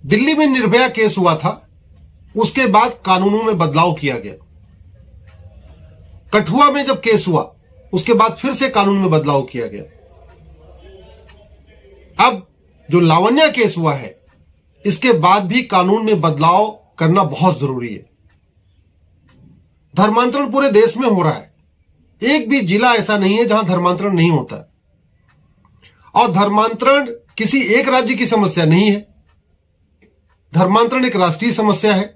दिल्ली में निर्भया केस हुआ था, उसके बाद कानूनों में बदलाव किया गया। कठुआ में जब केस हुआ उसके बाद फिर से कानून में बदलाव किया गया। अब जो लावण्या केस हुआ है, इसके बाद भी कानून में बदलाव करना बहुत जरूरी है। धर्मांतरण पूरे देश में हो रहा है, एक भी जिला ऐसा नहीं है जहां धर्मांतरण नहीं होता है। और धर्मांतरण किसी एक राज्य की समस्या नहीं है, धर्मांतरण एक राष्ट्रीय समस्या है।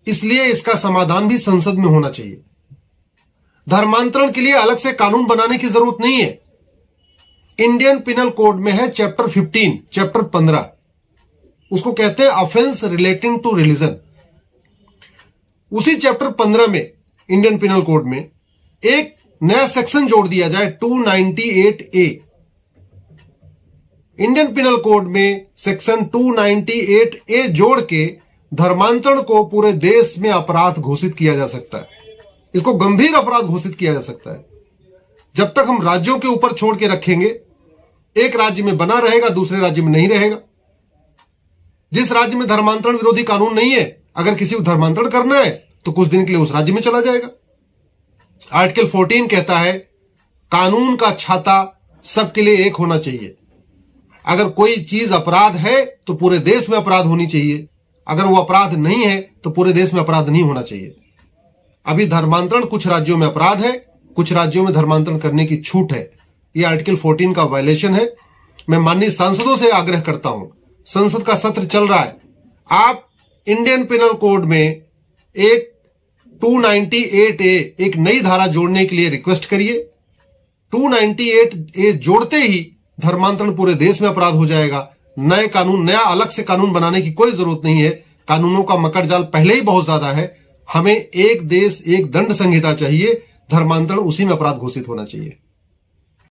इसलिए इसका समाधान भी संसद में होना चाहिए। धर्मांतरण के लिए अलग से कानून बनाने की जरूरत नहीं है। इंडियन पिनल कोड में है चैप्टर 15, चैप्टर 15, उसको कहते हैं ऑफेंस रिलेटिंग टू रिलीजन। उसी चैप्टर 15 में इंडियन पिनल कोड में एक नया सेक्शन जोड़ दिया जाए, 298A। इंडियन पिनल कोड में सेक्शन 298A जोड़ के धर्मांतरण को पूरे देश में अपराध घोषित किया जा सकता है। इसको गंभीर अपराध घोषित किया जा सकता है। जब तक हम राज्यों के ऊपर छोड़ के रखेंगे, एक राज्य में बना रहेगा, दूसरे राज्य में नहीं रहेगा। जिस राज्य में धर्मांतरण विरोधी कानून नहीं है, अगर किसी को धर्मांतरण करना है तो कुछ दिन के लिए उस राज्य में चला जाएगा। आर्टिकल 14 कहता है कानून का छाता सबके लिए एक होना चाहिए। अगर कोई चीज अपराध है तो पूरे देश में अपराध होनी चाहिए, अगर वो अपराध नहीं है तो पूरे देश में अपराध नहीं होना चाहिए। अभी धर्मांतरण कुछ राज्यों में अपराध है, कुछ राज्यों में धर्मांतरण करने की छूट है। यह आर्टिकल 14 का वायलेशन है। मैं माननीय सांसदों से आग्रह करता हूं, संसद का सत्र चल रहा है, आप इंडियन पिनल कोड में एक 298A एक नई धारा जोड़ने के लिए रिक्वेस्ट करिए। 298A जोड़ते ही धर्मांतरण पूरे देश में अपराध हो जाएगा। नए कानून, नया अलग से कानून बनाने की कोई जरूरत नहीं है। कानूनों का मकड़जाल पहले ही बहुत ज्यादा है। हमें एक देश एक दंड संहिता चाहिए, धर्मांतरण उसी में अपराध घोषित होना चाहिए।